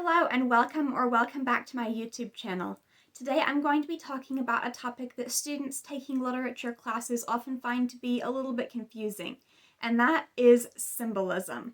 Hello and welcome back to my YouTube channel. Today I'm going to be talking about a topic that students taking literature classes often find to be a little bit confusing, and that is symbolism.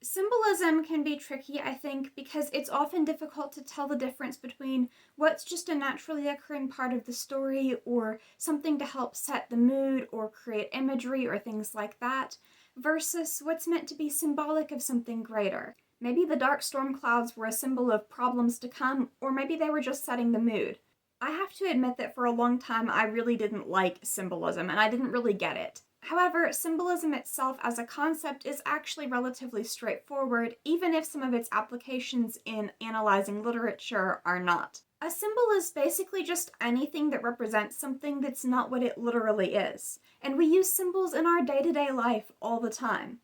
Symbolism can be tricky, I think, because it's often difficult to tell the difference between what's just a naturally occurring part of the story or something to help set the mood or create imagery or things like that, versus what's meant to be symbolic of something greater. Maybe the dark storm clouds were a symbol of problems to come, or maybe they were just setting the mood. I have to admit that for a long time I really didn't like symbolism, and I didn't really get it. However, symbolism itself as a concept is actually relatively straightforward, even if some of its applications in analyzing literature are not. A symbol is basically just anything that represents something that's not what it literally is, and we use symbols in our day-to-day life all the time.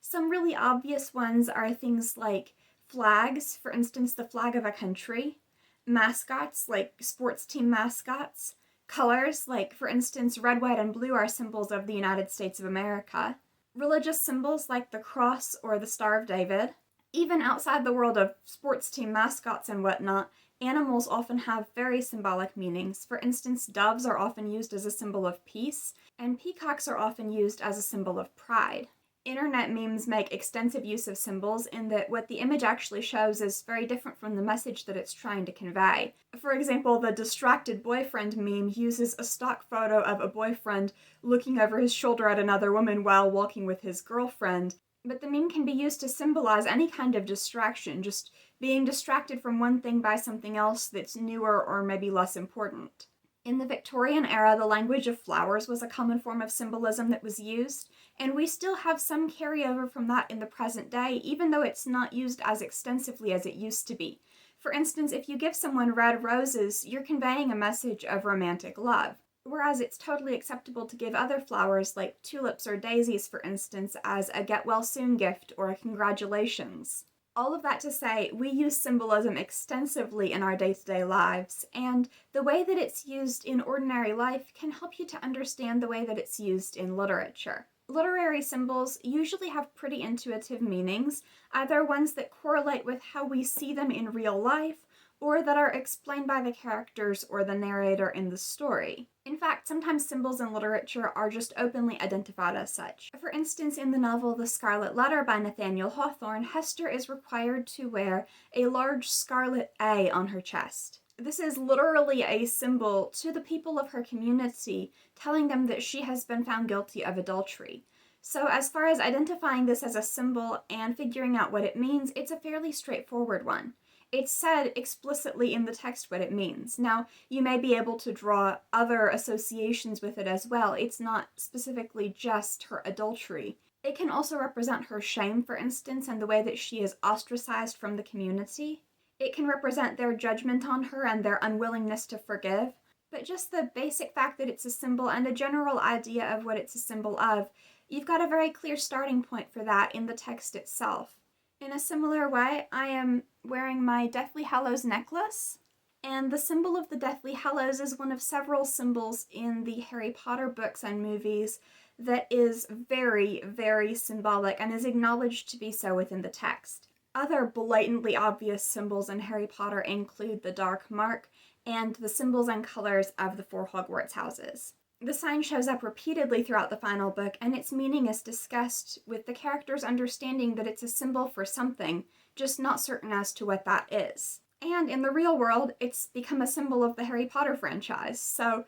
Some really obvious ones are things like flags, for instance the flag of a country, mascots like sports team mascots, colors, like for instance red, white, and blue are symbols of the United States of America. Religious symbols like the cross or the Star of David. Even outside the world of sports team mascots and whatnot, animals often have very symbolic meanings. For instance, doves are often used as a symbol of peace, and peacocks are often used as a symbol of pride. Internet memes make extensive use of symbols in that what the image actually shows is very different from the message that it's trying to convey. For example, the distracted boyfriend meme uses a stock photo of a boyfriend looking over his shoulder at another woman while walking with his girlfriend, but the meme can be used to symbolize any kind of distraction, just being distracted from one thing by something else that's newer or maybe less important. In the Victorian era, the language of flowers was a common form of symbolism that was used, and we still have some carryover from that in the present day, even though it's not used as extensively as it used to be. For instance, if you give someone red roses, you're conveying a message of romantic love, whereas it's totally acceptable to give other flowers, like tulips or daisies, for instance, as a get-well-soon gift or a congratulations. All of that to say, we use symbolism extensively in our day-to-day lives, and the way that it's used in ordinary life can help you to understand the way that it's used in literature. Literary symbols usually have pretty intuitive meanings, either ones that correlate with how we see them in real life, or that are explained by the characters or the narrator in the story. In fact, sometimes symbols in literature are just openly identified as such. For instance, in the novel The Scarlet Letter by Nathaniel Hawthorne, Hester is required to wear a large scarlet A on her chest. This is literally a symbol to the people of her community, telling them that she has been found guilty of adultery. So as far as identifying this as a symbol and figuring out what it means, it's a fairly straightforward one. It's said explicitly in the text what it means. Now, you may be able to draw other associations with it as well. It's not specifically just her adultery. It can also represent her shame, for instance, and the way that she is ostracized from the community. It can represent their judgment on her and their unwillingness to forgive. But just the basic fact that it's a symbol and a general idea of what it's a symbol of, you've got a very clear starting point for that in the text itself. In a similar way, I am wearing my Deathly Hallows necklace, and the symbol of the Deathly Hallows is one of several symbols in the Harry Potter books and movies that is very, very symbolic and is acknowledged to be so within the text. Other blatantly obvious symbols in Harry Potter include the Dark Mark and the symbols and colors of the 4 Hogwarts houses. The sign shows up repeatedly throughout the final book, and its meaning is discussed with the characters understanding that it's a symbol for something, just not certain as to what that is. And in the real world, it's become a symbol of the Harry Potter franchise, so,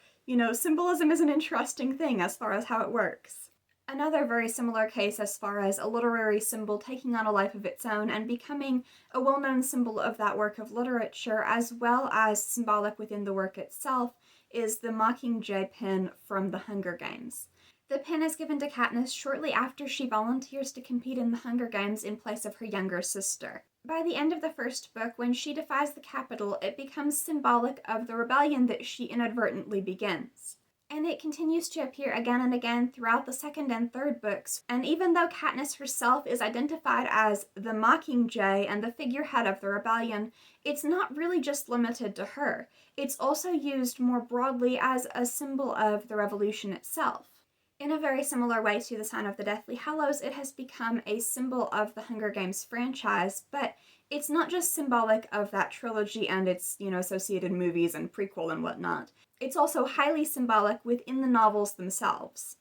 symbolism is an interesting thing as far as how it works. Another very similar case as far as a literary symbol taking on a life of its own and becoming a well-known symbol of that work of literature, as well as symbolic within the work itself, is the Mockingjay pin from The Hunger Games. The pin is given to Katniss shortly after she volunteers to compete in the Hunger Games in place of her younger sister. By the end of the first book, when she defies the Capitol, it becomes symbolic of the rebellion that she inadvertently begins. And it continues to appear again and again throughout the second and third books, and even though Katniss herself is identified as the Mockingjay and the figurehead of the rebellion, it's not really just limited to her. It's also used more broadly as a symbol of the revolution itself. In a very similar way to the Sign of the Deathly Hallows, it has become a symbol of the Hunger Games franchise, but it's not just symbolic of that trilogy and its, associated movies and prequel and whatnot. It's also highly symbolic within the novels themselves.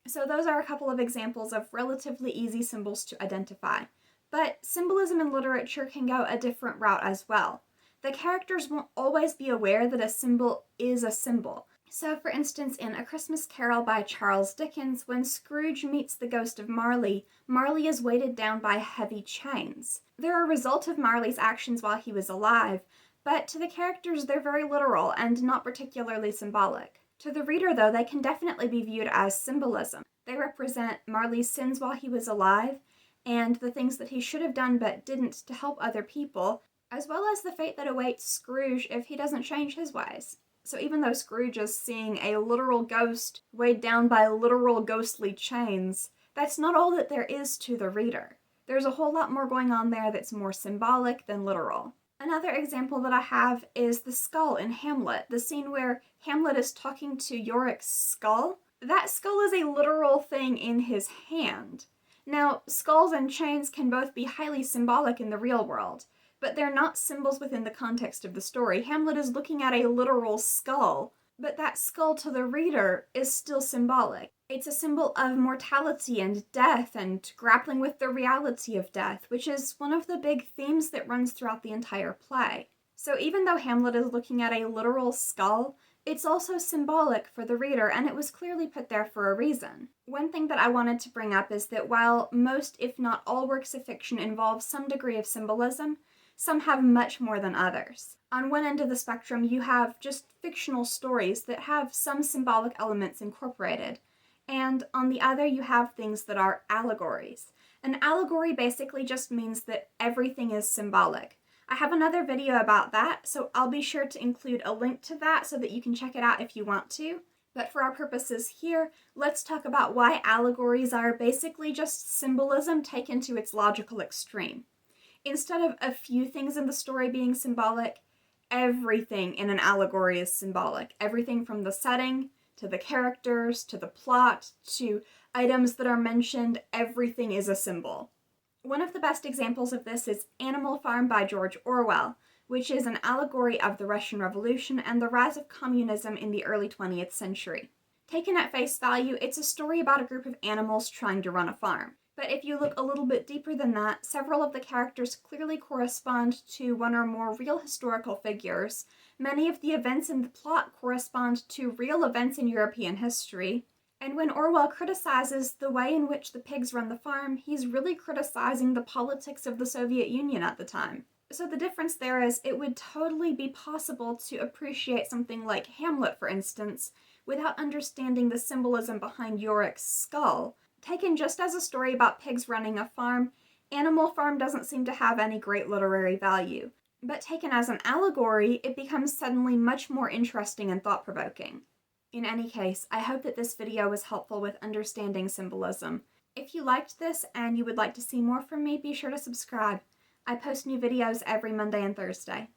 So those are a couple of examples of relatively easy symbols to identify. But symbolism in literature can go a different route as well. The characters won't always be aware that a symbol is a symbol. So, for instance, in A Christmas Carol by Charles Dickens, when Scrooge meets the ghost of Marley, Marley is weighted down by heavy chains. They're a result of Marley's actions while he was alive, but to the characters they're very literal and not particularly symbolic. To the reader, though, they can definitely be viewed as symbolism. They represent Marley's sins while he was alive, and the things that he should have done but didn't to help other people, as well as the fate that awaits Scrooge if he doesn't change his ways. So even though Scrooge is seeing a literal ghost weighed down by literal ghostly chains, that's not all that there is to the reader. There's a whole lot more going on there that's more symbolic than literal. Another example that I have is the skull in Hamlet, the scene where Hamlet is talking to Yorick's skull. That skull is a literal thing in his hand. Now, skulls and chains can both be highly symbolic in the real world, but they're not symbols within the context of the story. Hamlet is looking at a literal skull, but that skull to the reader is still symbolic. It's a symbol of mortality and death and grappling with the reality of death, which is one of the big themes that runs throughout the entire play. So even though Hamlet is looking at a literal skull, it's also symbolic for the reader, and it was clearly put there for a reason. One thing that I wanted to bring up is that while most, if not all, works of fiction involve some degree of symbolism, some have much more than others. On one end of the spectrum, you have just fictional stories that have some symbolic elements incorporated, and on the other, you have things that are allegories. An allegory basically just means that everything is symbolic. I have another video about that, so I'll be sure to include a link to that so that you can check it out if you want to. But for our purposes here, let's talk about why allegories are basically just symbolism taken to its logical extreme. Instead of a few things in the story being symbolic, everything in an allegory is symbolic. Everything from the setting, to the characters, to the plot, to items that are mentioned, everything is a symbol. One of the best examples of this is Animal Farm by George Orwell, which is an allegory of the Russian Revolution and the rise of communism in the early 20th century. Taken at face value, it's a story about a group of animals trying to run a farm. But if you look a little bit deeper than that, several of the characters clearly correspond to one or more real historical figures. Many of the events in the plot correspond to real events in European history. And when Orwell criticizes the way in which the pigs run the farm, he's really criticizing the politics of the Soviet Union at the time. So the difference there is it would totally be possible to appreciate something like Hamlet, for instance, without understanding the symbolism behind Yorick's skull. Taken just as a story about pigs running a farm, Animal Farm doesn't seem to have any great literary value. But taken as an allegory, it becomes suddenly much more interesting and thought-provoking. In any case, I hope that this video was helpful with understanding symbolism. If you liked this and you would like to see more from me, be sure to subscribe. I post new videos every Monday and Thursday.